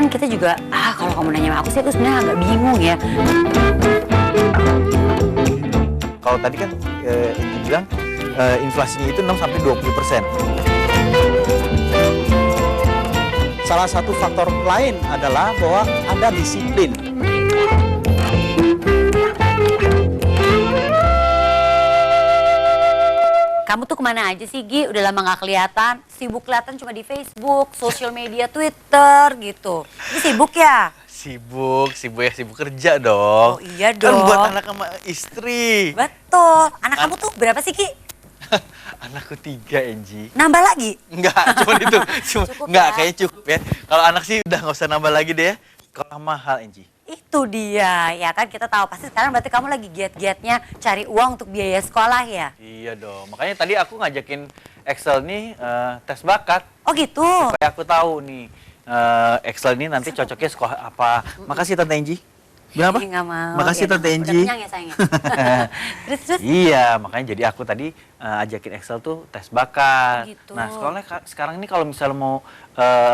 kan kita juga, kalau kamu nanya sama aku sih, aku sebenarnya agak bingung ya. Kalau tadi kan Inti bilang inflasinya itu 6-20%. Salah satu faktor lain adalah bahwa ada disiplin. Kamu tuh kemana aja sih, Gi? Udah lama nggak kelihatan. Sibuk kelihatan cuma di Facebook, sosial media, Twitter gitu. Ini sibuk ya? Sibuk kerja dong. Oh iya dong. Kan buat anak sama istri. Betul. Anak kamu tuh berapa sih, Ki? Anakku 3, Enji. Nambah lagi? Enggak, cuma itu. Cukup Enggak, ya? kayaknya cukup ya. Kalau anak sih udah nggak usah nambah lagi deh ya. Kalau mahal, Enji. Itu dia, ya kan kita tahu pasti sekarang berarti kamu lagi giat-giatnya cari uang untuk biaya sekolah ya? Iya dong. Makanya tadi aku ngajakin Excel nih tes bakat. Oh gitu? Supaya aku tahu nih Excel ini nanti cocoknya sekolah apa. Makasih Tante Enji. Bilang apa? Nggak mau. Makasih Ya, Tante udah Enji. kenyang ya sayangnya. Terus? Iya, makanya jadi aku tadi ajakin Excel tuh tes bakat. Gitu. Nah, sekolahnya sekarang ini kalau misalnya mau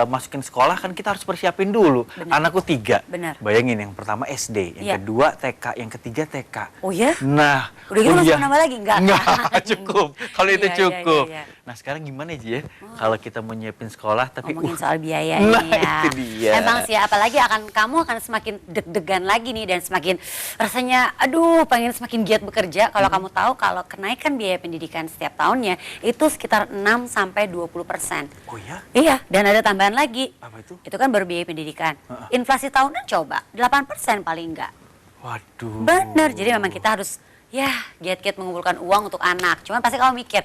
masukin sekolah kan kita harus persiapin dulu. Bener. Anakku 3. Bener. Bayangin yang pertama SD, yang Iya. kedua TK, yang ketiga TK. Oh ya? Nah, Udah gitu langsung nambah lagi? Enggak. Enggak, cukup. Kalau itu Iya, cukup. iya. Nah, sekarang gimana Ji ya? Kalau kita mau nyiapin sekolah tapi Ngomongin soal biaya Nah, ini ya. itu dia. Emang sih, apalagi kamu akan semakin deg-degan lagi nih dan semakin rasanya, aduh, pengen semakin giat bekerja. Kalau kamu tahu kalau kenaikan biaya pendidikan setiap tahunnya itu sekitar 6-20%. Oh ya? Iya, dan ada tambahan lagi. Apa itu? Itu kan baru biaya pendidikan. Inflasi tahunan coba 8% paling enggak. Waduh. Bener, jadi memang kita harus ya giat-giat mengumpulkan uang untuk anak. Cuman pasti kamu mikir,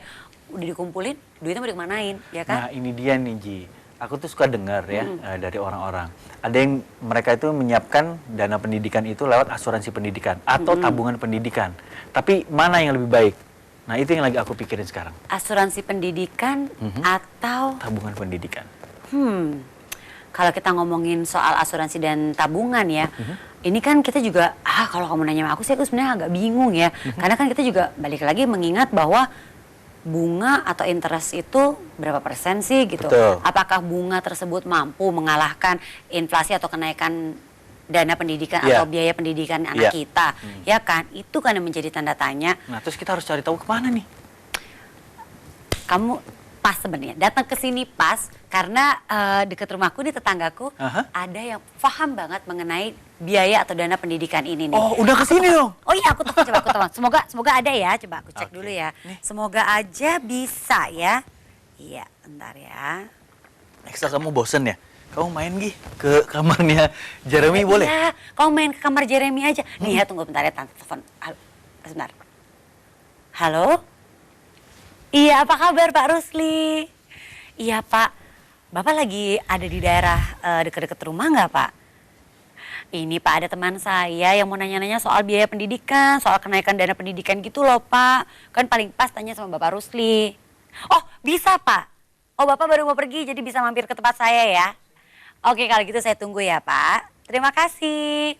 udah dikumpulin, duitnya mau dikemanain, ya Nah, kan? ini dia nih Ji. Aku tuh suka dengar ya dari orang-orang. Ada yang mereka itu menyiapkan dana pendidikan itu lewat asuransi pendidikan atau tabungan pendidikan. Tapi mana yang lebih baik? Nah, itu yang lagi aku pikirin sekarang. Asuransi pendidikan atau Tabungan pendidikan. kalau kita ngomongin soal asuransi dan tabungan ya, ini kan kita juga, kalau kamu nanya sama aku sih, aku sebenarnya agak bingung ya. Karena kan kita juga balik lagi mengingat bahwa bunga atau interest itu berapa persen sih gitu. Betul. Apakah bunga tersebut mampu mengalahkan inflasi atau kenaikan dana pendidikan Iya. atau biaya pendidikan anak Iya. kita, ya kan? Itu kan yang menjadi tanda tanya. Nah, terus kita harus cari tahu kemana nih? Kamu pas sebenarnya datang ke sini pas karena dekat rumahku di tetanggaku ada yang paham banget mengenai biaya atau dana pendidikan ini nih. Oh, udah kesini dong? Oh iya, aku telepon. Semoga ada ya. Coba aku cek Oke. dulu ya. Nih. Semoga aja bisa ya. Iya, bentar ya. Excel, kamu bosen ya? Kamu main Gi ke kamarnya Jeremy boleh? Iya, kamu main ke kamar Jeremy aja. Nih ya, tunggu bentar ya, tante telepon. Halo, sebentar. Halo? Iya, apa kabar Pak Rusli? Iya Pak, Bapak lagi ada di daerah dekat-dekat rumah nggak Pak? Ini Pak, ada teman saya yang mau nanya-nanya soal biaya pendidikan, soal kenaikan dana pendidikan gitu loh Pak. Kan paling pas tanya sama Bapak Rusli. Oh bisa Pak? Oh Bapak baru mau pergi jadi bisa mampir ke tempat saya ya? Oke kalau gitu saya tunggu ya Pak. Terima kasih.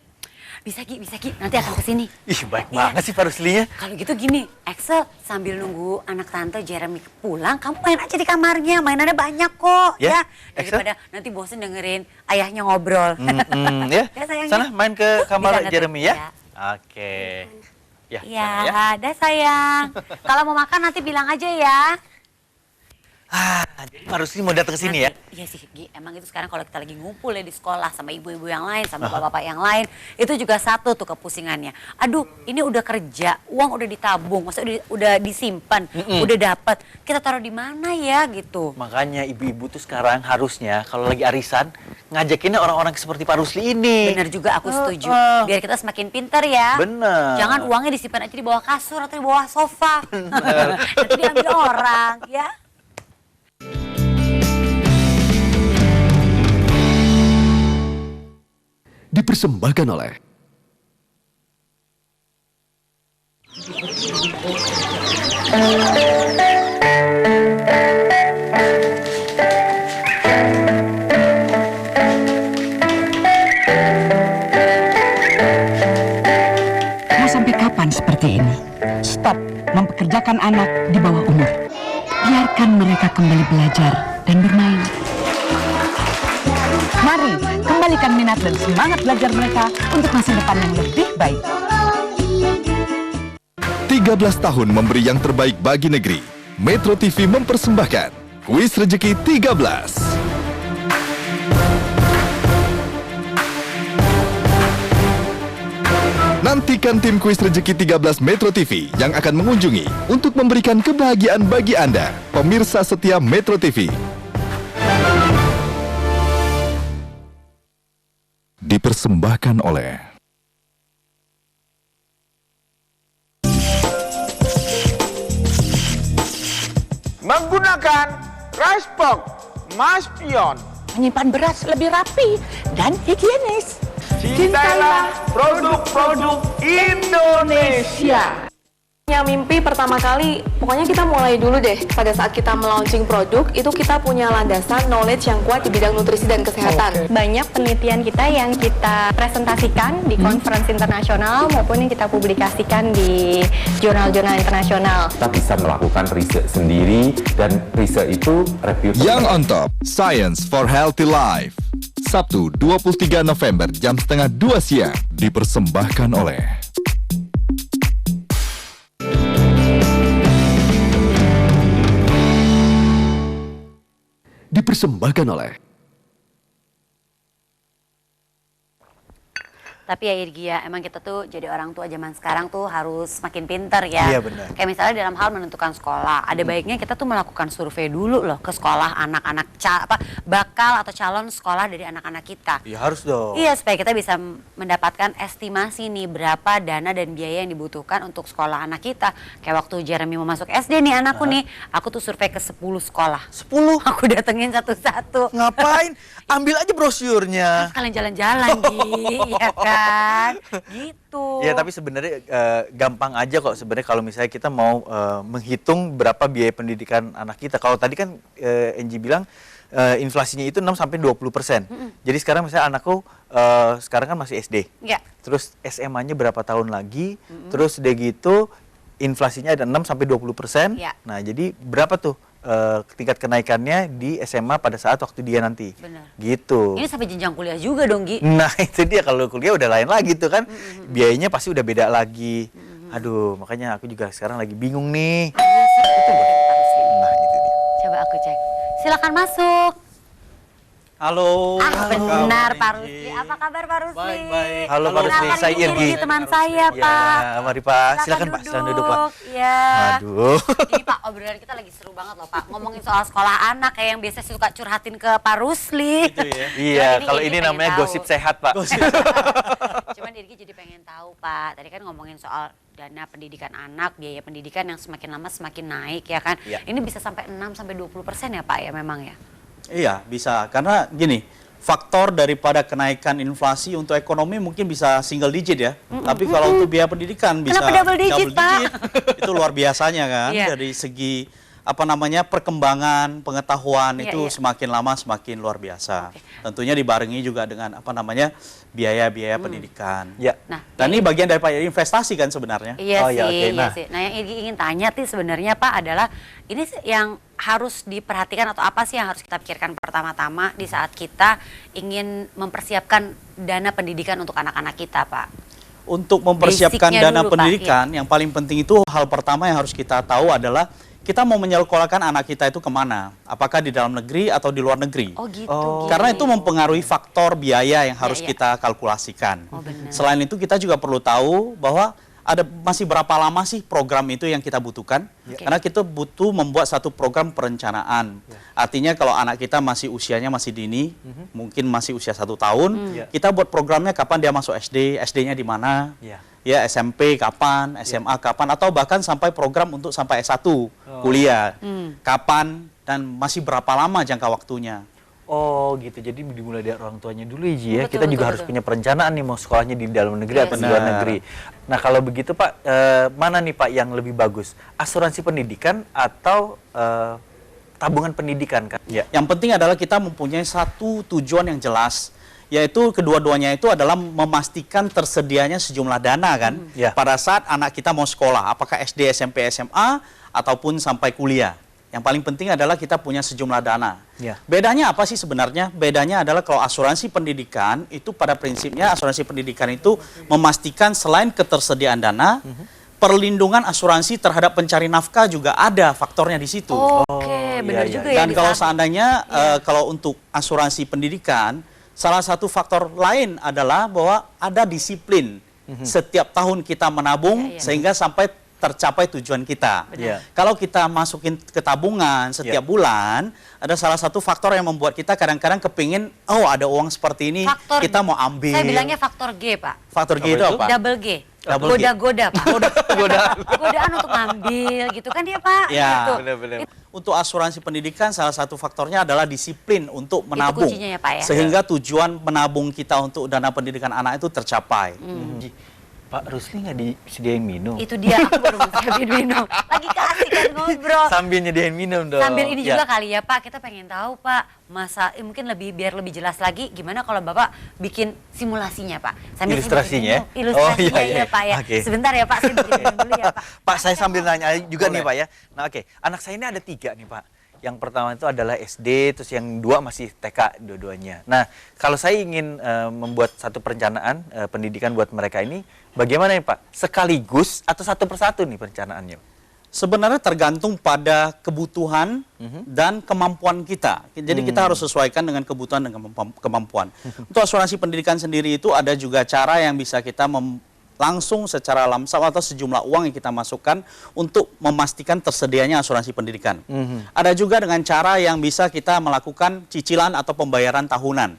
Bisa Ki, nanti akan kesini. Ih, baik Iya. banget sih Pak Ruslinya. Kalau gitu gini, Excel sambil nunggu anak tante Jeremy pulang, kamu main aja di kamarnya, mainannya banyak kok Ya, ya. Excel. Daripada nanti bosen dengerin ayahnya ngobrol. Ya, Ya, sayangnya. sana main ke kamar Bisa, Jeremy ya. ya. Oke. Ya, Iya, sana ya. ada sayang. Kalau mau makan nanti bilang aja ya. Jadi Pak Rusli mau datang ke sini ya? Iya sih, Gi. Emang itu sekarang kalau kita lagi ngumpul ya di sekolah sama ibu-ibu yang lain, sama bapak-bapak yang lain, itu juga satu tuh kepusingannya. Aduh, ini udah kerja, uang udah ditabung, maksudnya udah disimpan, udah dapat. Kita taruh di mana ya gitu. Makanya ibu-ibu tuh sekarang harusnya kalau lagi arisan ngajakinnya orang-orang seperti Pak Rusli ini. Bener juga, aku setuju. Biar kita semakin pintar ya. Bener. Jangan uangnya disimpan aja di bawah kasur atau di bawah sofa. Nanti diambil orang, ya. Dipersembahkan oleh Mau sampai kapan seperti ini? Stop mempekerjakan anak di bawah umur. Biarkan mereka kembali belajar dan bermain. Mari Mari kembalikan minat dan semangat belajar mereka untuk masa depan yang lebih baik. 13 tahun memberi yang terbaik bagi negeri. Metro TV mempersembahkan Kuis Rezeki 13. Nantikan tim Kuis Rezeki 13 Metro TV yang akan mengunjungi untuk memberikan kebahagiaan bagi Anda, pemirsa setia Metro TV. Dipersembahkan oleh menggunakan rice box Mas Pion. Menyimpan beras lebih rapi dan higienis. Cintailah produk-produk Indonesia. Punya mimpi pertama kali, pokoknya kita mulai dulu deh. Pada saat kita melaunching produk, itu kita punya landasan knowledge yang kuat di bidang nutrisi dan kesehatan. Banyak penelitian kita yang kita presentasikan di conference internasional maupun yang kita publikasikan di jurnal-jurnal internasional. Kita bisa melakukan riset sendiri dan riset itu reputable. Yang on Top, Science for Healthy Life. Sabtu 23 November jam setengah 2 siang. Dipersembahkan oleh dipersembahkan oleh Tapi ya Irgi ya, emang kita tuh jadi orang tua zaman sekarang tuh harus makin pinter ya. Iya, benar. Kayak misalnya dalam hal menentukan sekolah, ada baiknya kita tuh melakukan survei dulu loh ke sekolah anak-anak bakal atau calon sekolah dari anak-anak kita. Ya harus dong. Iya, supaya kita bisa mendapatkan estimasi nih berapa dana dan biaya yang dibutuhkan untuk sekolah anak kita. Kayak waktu Jeremy mau masuk SD nih anakku nih, aku tuh survei ke 10 sekolah. 10? Aku datengin satu-satu. Ngapain? Ambil aja brosurnya. Sekalian jalan-jalan Gi, ya kan? Gitu. Ya tapi sebenarnya gampang aja kok sebenarnya kalau misalnya kita mau menghitung berapa biaya pendidikan anak kita. Kalau tadi kan Enji bilang inflasinya itu 6-20%. Jadi sekarang misalnya anakku sekarang kan masih SD. Ya. Terus SMA-nya berapa tahun lagi? Terus udah gitu inflasinya ada 6-20%. Ya. Nah jadi berapa tuh tingkat kenaikannya di SMA pada saat waktu dia nanti? Benar. Gitu. Ini sampai jenjang kuliah juga dong Gi. Nah itu dia, kalau kuliah udah lain lagi tuh kan, biayanya pasti udah beda lagi. Aduh, makanya aku juga sekarang lagi bingung nih. Iya sih, betul banget. Nah itu dia. Coba aku cek. Silakan masuk. Halo. Benar Pak Rusli. Apa kabar Pak Rusli? Baik. Halo Pak Rusli, Kenalkan saya ini Irgi. Irgi, teman saya Pak. Ya, mari Pak, silakan Pak, silakan duduk Pak. Iya. Aduh. Ini Pak, obrolan kita lagi seru banget loh Pak. Ngomongin soal sekolah anak kayak yang biasa suka curhatin ke Pak Rusli. Gitu ya. Iya, Cuman kalau Irgi ini pengen namanya tahu. gosip sehat Pak. Cuman Irgi jadi pengen tahu Pak. Tadi kan ngomongin soal dana pendidikan anak, biaya pendidikan yang semakin lama semakin naik ya kan. Iya. Ini bisa sampai 6-20% ya Pak ya memang ya. Iya, bisa. Karena gini, faktor daripada kenaikan inflasi untuk ekonomi mungkin bisa single digit ya. Tapi kalau untuk biaya pendidikan bisa Kenapa double digit, Pak? Itu luar biasanya kan. Iya. Dari segi perkembangan pengetahuan Iya, itu iya. semakin lama semakin luar biasa. Oke. Tentunya dibarengi juga dengan biaya-biaya pendidikan. Ya. Nah, Dan ini bagian daripada investasi kan sebenarnya. Iya Oh, sih, ya, oke. iya Nah. sih. Nah, yang Irgi ingin tanya sih sebenarnya Pak adalah ini sih yang harus diperhatikan atau apa sih yang harus kita pikirkan pertama-tama di saat kita ingin mempersiapkan dana pendidikan untuk anak-anak kita, Pak? Untuk mempersiapkan Basicnya dana dulu, Pak, pendidikan, yang paling penting itu hal pertama yang harus kita tahu adalah kita mau menyekolahkan anak kita itu kemana? Apakah di dalam negeri atau di luar negeri? Oh gitu. Oh. Karena itu mempengaruhi faktor biaya yang harus iya. kita kalkulasikan. Oh, benar. Selain itu kita juga perlu tahu bahwa masih berapa lama sih program itu yang kita butuhkan? Oke. Karena kita butuh membuat satu program perencanaan. Artinya kalau anak kita masih usianya masih dini, mungkin masih usia 1 tahun, kita buat programnya kapan dia masuk SD, SD-nya di mana? Ya. Ya, SMP kapan, SMA kapan, atau bahkan sampai program untuk sampai S1 kuliah. Kapan dan masih berapa lama jangka waktunya. Oh gitu, jadi dimulai dari orang tuanya dulu ya Ji ya. Betul, Kita juga betul, harus betul. punya perencanaan nih mau sekolahnya di dalam negeri Iya atau di sih. luar Benar. negeri. Nah kalau begitu Pak, mana nih Pak yang lebih bagus? Asuransi pendidikan atau tabungan pendidikan kan? Ya. Yang penting adalah kita mempunyai satu tujuan yang jelas, yaitu kedua-duanya itu adalah memastikan tersedianya sejumlah dana kan Ya. pada saat anak kita mau sekolah, apakah SD, SMP, SMA ataupun sampai kuliah. Yang paling penting adalah kita punya sejumlah dana. Ya. Bedanya apa sih sebenarnya? Bedanya adalah kalau asuransi pendidikan itu pada prinsipnya asuransi pendidikan itu memastikan selain ketersediaan dana, perlindungan asuransi terhadap pencari nafkah juga ada faktornya di situ. Oke, benar iya, juga iya. ya. Dan di kalau saat- seandainya kalau untuk asuransi pendidikan, salah satu faktor lain adalah bahwa ada disiplin. Setiap tahun kita menabung Iya, iya. sehingga sampai tercapai tujuan kita. Benar. Kalau kita masukin ke tabungan setiap bulan, ada salah satu faktor yang membuat kita kadang-kadang kepingin, oh ada uang seperti ini, Faktor- kita mau ambil. Saya bilangnya faktor G, Pak. Faktor G itu apa? Double G. Double G. Goda-goda, Pak. Godaan untuk ngambil gitu kan dia, Pak. Ya. Gitu. Benar-benar. Untuk asuransi pendidikan salah satu faktornya adalah disiplin untuk menabung. kuncinya ya, Pak, ya? Sehingga tujuan menabung kita untuk dana pendidikan anak itu tercapai. Pak Rusli nggak disediain minum? Itu dia, aku baru mau siapin minum. Lagi kasih kan ngobrol. Sambil nyediain minum dong. Sambil ini Ya. juga kali ya Pak, kita pengen tahu Pak, mungkin biar lebih jelas lagi gimana kalau Bapak bikin simulasinya Pak. Sambil saya Ilustrasinya bikin minum. ya? Ilustrasinya Oh, iya, iya. ya Pak ya. Oke. Sebentar ya Pak, saya bikin minum dulu ya Pak. Pak, saya sambil nanya juga nih Boleh. Pak ya. Nah oke, anak saya ini ada 3 nih Pak. Yang pertama itu adalah SD, terus yang 2 masih TK dua-duanya. Nah, kalau saya ingin membuat satu perencanaan pendidikan buat mereka ini, bagaimana nih Pak? Sekaligus atau satu persatu nih perencanaannya? Sebenarnya tergantung pada kebutuhan dan kemampuan kita. Jadi kita harus sesuaikan dengan kebutuhan dan kemampuan. Untuk asuransi pendidikan sendiri itu ada juga cara yang bisa kita langsung secara lamsam atau sejumlah uang yang kita masukkan untuk memastikan tersedianya asuransi pendidikan. Ada juga dengan cara yang bisa kita melakukan cicilan atau pembayaran tahunan.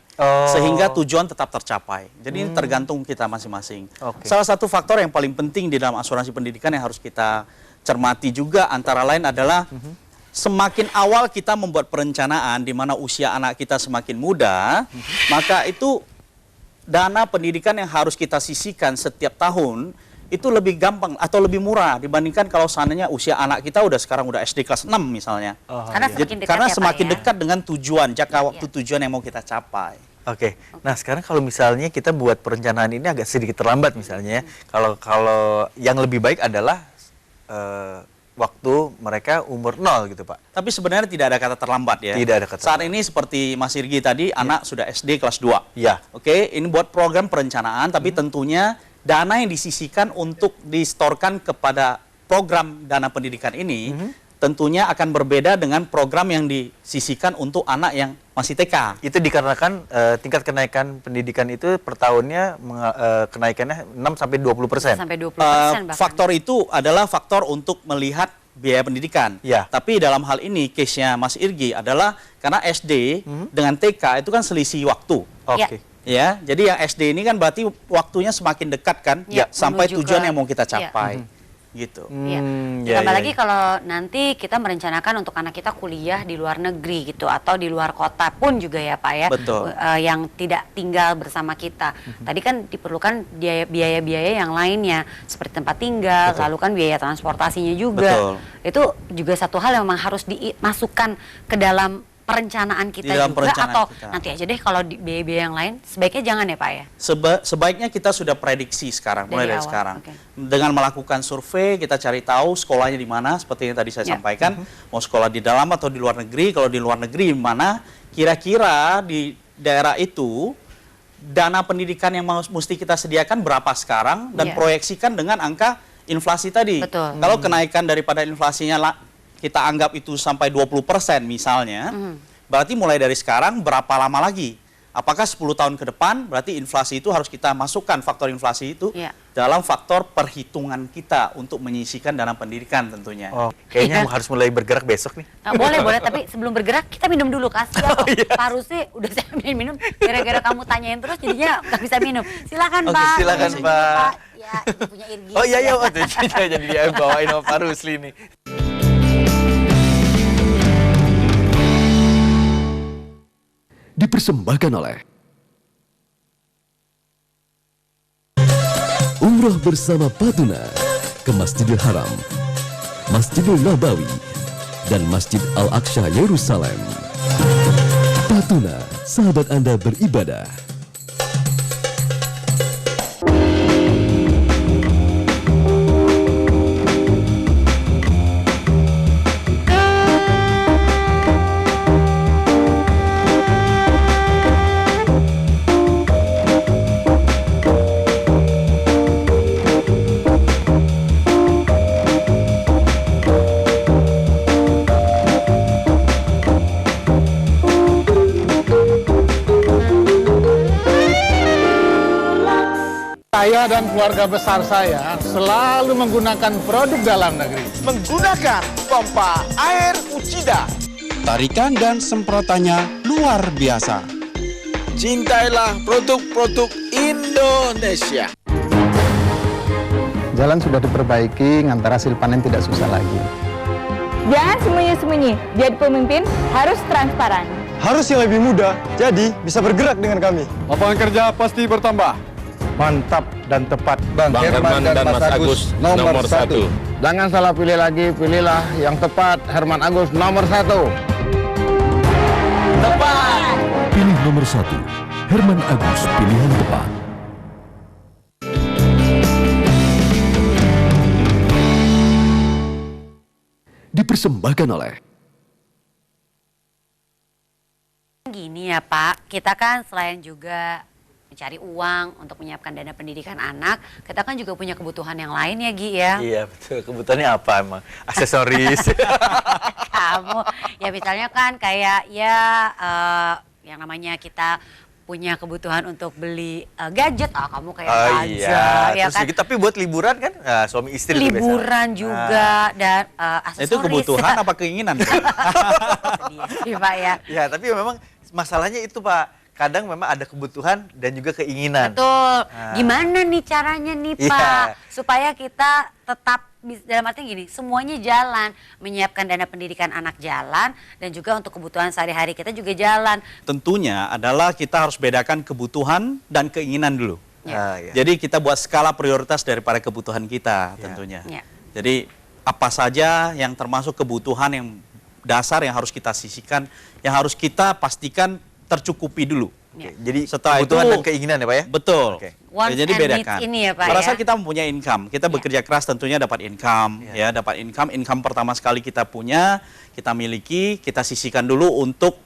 Sehingga tujuan tetap tercapai. Jadi ini tergantung kita masing-masing. Oke. Salah satu faktor yang paling penting di dalam asuransi pendidikan yang harus kita cermati juga antara lain adalah semakin awal kita membuat perencanaan di mana usia anak kita semakin muda, maka itu dana pendidikan yang harus kita sisihkan setiap tahun itu lebih gampang atau lebih murah dibandingkan kalau seandainya usia anak kita sekarang udah SD kelas 6 misalnya. Karena semakin dekat Karena ya, Pak, semakin ya? dekat dengan tujuan, jangka waktu tujuan yang mau kita capai. Oke. Nah, sekarang kalau misalnya kita buat perencanaan ini agak sedikit terlambat misalnya ya. Kalau yang lebih baik adalah waktu mereka umur 0 gitu Pak. Tapi sebenarnya tidak ada kata terlambat ya. Tidak ada kata Saat ini seperti Mas Irgi tadi, anak sudah SD kelas 2. Ya. Oke, ini buat program perencanaan, tapi tentunya dana yang disisihkan untuk distorkan kepada program dana pendidikan ini, tentunya akan berbeda dengan program yang disisihkan untuk anak yang masih TK. Itu dikarenakan tingkat kenaikan pendidikan itu per tahunnya kenaikannya 6-20%. Sampai 20% bahkan. Faktor itu adalah faktor untuk melihat biaya pendidikan. Ya. Tapi dalam hal ini case-nya Mas Irgi adalah karena SD dengan TK itu kan selisih waktu. Oke. Ya, jadi yang SD ini kan berarti waktunya semakin dekat kan, Ya, sampai menuju tujuan ke- yang mau kita ya. capai, gitu. Iya. ya, Ditambah ya, lagi ya. kalau nanti kita merencanakan untuk anak kita kuliah di luar negeri gitu atau di luar kota pun juga ya Pak ya. Betul. Yang tidak tinggal bersama kita. Tadi kan diperlukan biaya-biaya yang lainnya seperti tempat tinggal, lalu kan biaya transportasinya juga. Betul. Itu juga satu hal yang memang harus dimasukkan ke dalam perencanaan kita Di dalam juga perencanaan atau kita. nanti aja deh kalau biaya-biaya yang lain sebaiknya jangan ya Pak ya. Sebaiknya kita sudah prediksi sekarang, mulai Dari dari awal, sekarang. oke. Dengan melakukan survei, kita cari tahu sekolahnya di mana, seperti yang tadi saya Ya. sampaikan, mau sekolah di dalam atau di luar negeri. Kalau di luar negeri mana, kira-kira di daerah itu dana pendidikan yang mesti kita sediakan berapa sekarang dan Ya. proyeksikan dengan angka inflasi tadi. Betul. Kalau kenaikan daripada inflasinya kita anggap itu sampai 20% misalnya, berarti mulai dari sekarang berapa lama lagi? Apakah 10 tahun ke depan berarti inflasi itu harus kita masukkan faktor inflasi itu Ya. dalam faktor perhitungan kita untuk menyisihkan dana pendidikan tentunya. Oh, kayaknya Iya. harus mulai bergerak besok nih. Nah, boleh, tapi sebelum bergerak kita minum dulu kasihan loh. Pak Rusli udah saya minum, gara-gara kamu tanyain terus jadinya nggak bisa minum. Silakan Oke, Pak. silakan, Minum, Pak. Ya, ini punya Irgi. Oh iya, jadi dia bawain sama Pak Rusli nih. Dipersembahkan oleh Umroh bersama Patuna ke Masjidil Haram, Masjidil Nabawi, dan Masjid Al-Aqsa Yerusalem. Patuna, sahabat Anda beribadah. Saya dan keluarga besar saya selalu menggunakan produk dalam negeri. Menggunakan pompa air Uchida. Tarikan dan semprotannya luar biasa. Cintailah produk-produk Indonesia. Jalan sudah diperbaiki, ngantar hasil panen tidak susah lagi. Jangan sembunyi-sembunyi, jadi pemimpin harus transparan. Harus yang lebih mudah, jadi bisa bergerak dengan kami. Lapangan kerja pasti bertambah. Mantap dan tepat. Bang Herman dan Mas Agus nomor 1. Jangan salah pilih lagi, pilihlah yang tepat. Herman Agus nomor 1. Tepat. Pilih nomor 1. Herman Agus, pilihan tepat. Dipersembahkan oleh Gini ya Pak, kita kan selain juga mencari uang untuk menyiapkan dana pendidikan anak, kita kan juga punya kebutuhan yang lain ya Gi ya. Iya betul, kebutuhannya apa emang? Aksesoris. Kamu, ya misalnya kan kayak ya yang namanya kita punya kebutuhan untuk beli gadget, kamu kayak iya. ya Terus kan? juga, tapi buat liburan kan suami istri tuh Liburan biasa. juga dan aksesoris. Itu kebutuhan apa keinginan? Iya Pak ya. Ya tapi memang masalahnya itu Pak, kadang memang ada kebutuhan dan juga keinginan. Betul. Gimana nih caranya nih Pak, Iya. supaya kita tetap dalam artinya gini, semuanya jalan, menyiapkan dana pendidikan anak jalan dan juga untuk kebutuhan sehari-hari kita juga jalan. Tentunya adalah kita harus bedakan kebutuhan dan keinginan dulu. Ya. Jadi kita buat skala prioritas daripada kebutuhan kita tentunya. Ya. Jadi apa saja yang termasuk kebutuhan yang dasar yang harus kita sisihkan, yang harus kita pastikan tercukupi dulu. Ya. Jadi Setelah kebutuhan itu, dan keinginan ya Pak ya? Betul. Wants jadi and bedakan. needs ini ya Pak Pada ya? saat kita mempunyai income, kita bekerja keras tentunya dapat income, ya dapat income. Income pertama sekali kita punya, kita miliki, kita sisihkan dulu untuk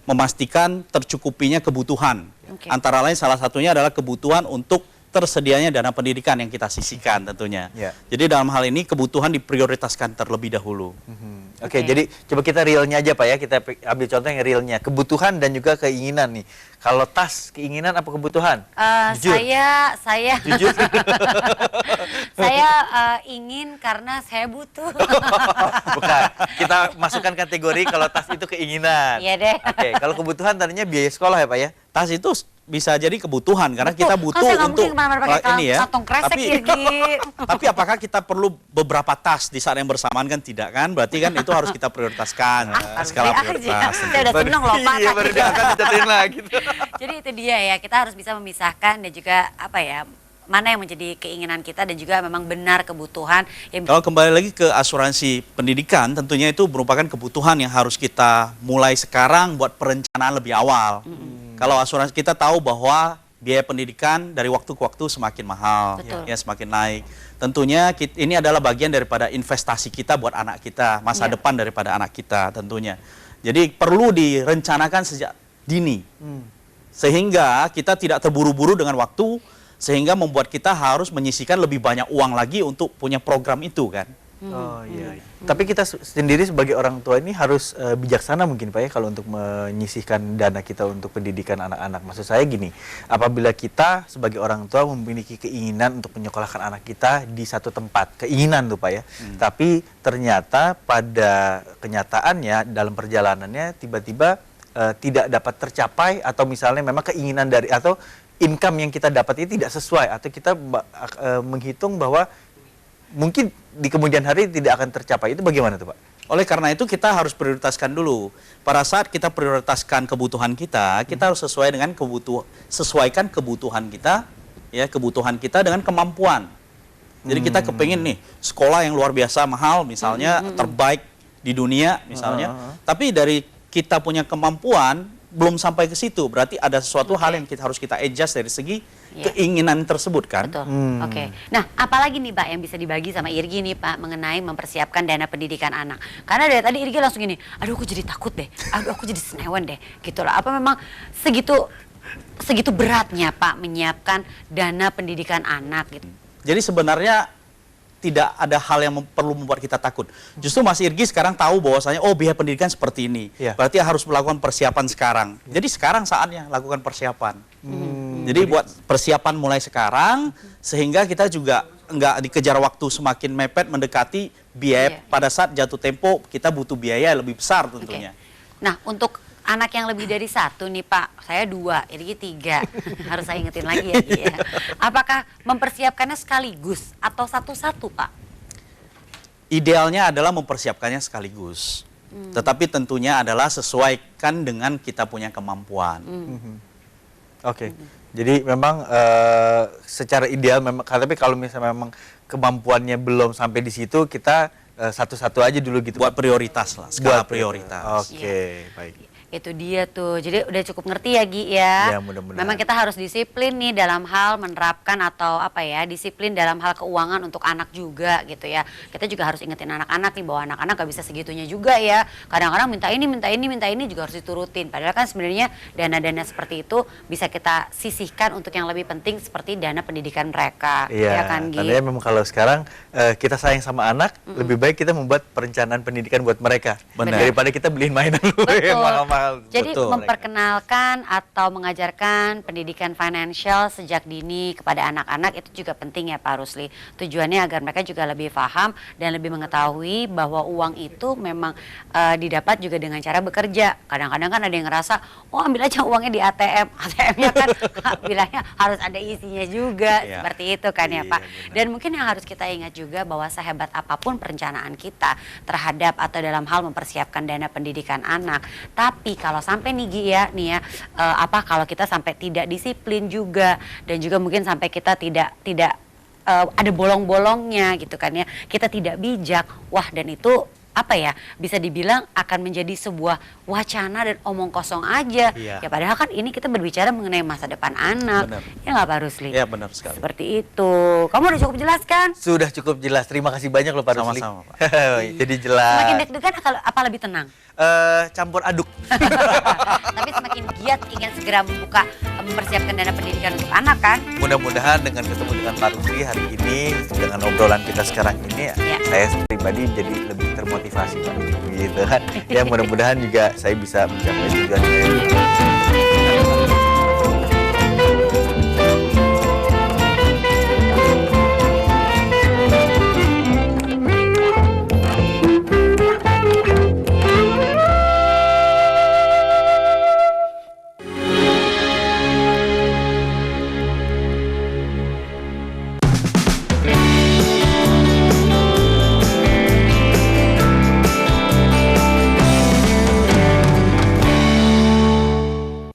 memastikan tercukupinya kebutuhan. Oke. Antara lain salah satunya adalah kebutuhan untuk tersedianya dana pendidikan yang kita sisihkan tentunya. Ya. Jadi dalam hal ini kebutuhan diprioritaskan terlebih dahulu. Oke, jadi coba kita realnya aja Pak ya, kita ambil contoh yang realnya. Kebutuhan dan juga keinginan nih. Kalau tas, keinginan apa kebutuhan? Jujur. Saya Jujur. saya ingin karena saya butuh. Bukan, kita masukkan kategori kalau tas itu keinginan. Iya deh. Oke, kalau kebutuhan tadinya biaya sekolah ya Pak ya? Tas itu bisa jadi kebutuhan karena kita Kan butuh saya nggak untuk mungkin kemana-mana pakai ini ya. kantong kresek, Irgi. Tapi apakah kita perlu beberapa tas di saat yang bersamaan kan tidak kan? Berarti kan itu harus kita prioritaskan skala prioritas. Saya udah seneng loh Pak. Iya, baru diangkat dicatain lagi. Jadi itu dia ya, kita harus bisa memisahkan dan juga apa ya, mana yang menjadi keinginan kita dan juga memang benar kebutuhan. Yang... Kalau kembali lagi ke asuransi pendidikan, tentunya itu merupakan kebutuhan yang harus kita mulai sekarang buat perencanaan lebih awal. Kalau asuransi kita tahu bahwa biaya pendidikan dari waktu ke waktu semakin mahal, ya semakin naik. Tentunya ini adalah bagian daripada investasi kita buat anak kita, masa depan daripada anak kita tentunya. Jadi perlu direncanakan sejak dini, sehingga kita tidak terburu-buru dengan waktu, sehingga membuat kita harus menyisihkan lebih banyak uang lagi untuk punya program itu kan. Oh iya. Tapi kita sendiri sebagai orang tua ini harus bijaksana mungkin Pak ya kalau untuk menyisihkan dana kita untuk pendidikan anak-anak. Maksud saya gini, apabila kita sebagai orang tua memiliki keinginan untuk menyekolahkan anak kita di satu tempat, keinginan tuh Pak ya. Tapi ternyata pada kenyataannya dalam perjalanannya tiba-tiba tidak dapat tercapai atau misalnya memang keinginan dari atau income yang kita dapat itu tidak sesuai atau kita menghitung bahwa mungkin di kemudian hari tidak akan tercapai, itu bagaimana tuh Pak? Oleh karena itu kita harus prioritaskan dulu. Pada saat kita prioritaskan kebutuhan kita harus sesuai dengan sesuaikan kebutuhan kita, ya kebutuhan kita dengan kemampuan. Jadi kita kepingin nih sekolah yang luar biasa mahal, misalnya terbaik di dunia, misalnya. Tapi dari kita punya kemampuan belum sampai ke situ, berarti ada sesuatu hal yang harus kita adjust dari segi keinginan tersebut kan. Betul. Oke. Nah, apalagi nih Pak yang bisa dibagi sama Irgi nih Pak mengenai mempersiapkan dana pendidikan anak. Karena dari tadi Irgi langsung gini, aduh aku jadi takut deh, aduh aku jadi senewan deh, gitu lah. Apa memang segitu beratnya Pak menyiapkan dana pendidikan anak gitu? Jadi sebenarnya tidak ada hal yang perlu membuat kita takut. Justru Mas Irgi sekarang tahu bahwasanya biaya pendidikan seperti ini. Berarti harus melakukan persiapan sekarang. Jadi sekarang saatnya lakukan persiapan. Jadi buat persiapan mulai sekarang, sehingga kita juga nggak dikejar waktu semakin mepet mendekati biaya pada saat jatuh tempo kita butuh biaya lebih besar tentunya. Nah, untuk anak yang lebih dari 1 nih Pak, saya 2, Irgi 3. Harus saya ingetin lagi ya, Gi, ya. Apakah mempersiapkannya sekaligus atau satu-satu Pak? Idealnya adalah mempersiapkannya sekaligus. Tetapi tentunya adalah sesuaikan dengan kita punya kemampuan. Oke. Jadi memang secara ideal memang, tapi kalau misalnya memang kemampuannya belum sampai di situ, kita satu-satu aja dulu gitu. Buat prioritas lah, skala prioritas. Oke, baik. Itu dia tuh, jadi udah cukup ngerti ya Gi ya. Ya, mudah-mudahan. Memang kita harus disiplin nih dalam hal menerapkan atau apa ya, disiplin dalam hal keuangan untuk anak juga gitu ya. Kita juga harus ingetin anak-anak nih bahwa anak-anak gak bisa segitunya juga ya. Kadang-kadang minta ini juga harus diturutin. Padahal kan sebenarnya dana-dana seperti itu bisa kita sisihkan untuk yang lebih penting seperti dana pendidikan mereka. Iya, ya kan Gi? tandanya memang kalau sekarang kita sayang sama anak, lebih baik kita membuat perencanaan pendidikan buat mereka. Benar. Daripada kita beliin mainan yang mahal-mahal. Jadi Betul. memperkenalkan atau mengajarkan pendidikan financial sejak dini kepada anak-anak itu juga penting ya Pak Rusli. Tujuannya agar mereka juga lebih paham dan lebih mengetahui bahwa uang itu memang didapat juga dengan cara bekerja. Kadang-kadang kan ada yang ngerasa, oh ambil aja uangnya di ATM. ATM-nya kan bilangnya harus ada isinya juga, seperti itu kan ya Pak. Benar. Dan mungkin yang harus kita ingat juga bahwa sehebat apapun perencanaan kita terhadap atau dalam hal mempersiapkan dana pendidikan anak, tapi kalau sampai nih Gi kalau kita sampai tidak disiplin juga dan juga mungkin sampai kita tidak ada bolong-bolongnya gitu kan ya, kita tidak bijak, wah dan itu bisa dibilang akan menjadi sebuah wacana dan omong kosong aja. Ya padahal kan ini kita berbicara mengenai masa depan anak. Benar. Ya nggak Pak Rusli? Ya benar sekali. Seperti itu. Kamu udah cukup jelas kan? Sudah cukup jelas. Terima kasih banyak loh Pak Rusli. Sama-sama, Pak. Jadi jelas. Semakin deg-degan apa lebih tenang? Campur aduk. Tapi semakin giat ingin segera mempersiapkan dana pendidikan untuk anak kan? Mudah-mudahan dengan ketemu dengan Pak Rusli hari ini, dengan obrolan kita sekarang ini, saya pribadi jadi lebih termotivasi Pak, gitu kan. Ya mudah-mudahan juga saya bisa mencapai tujuan saya.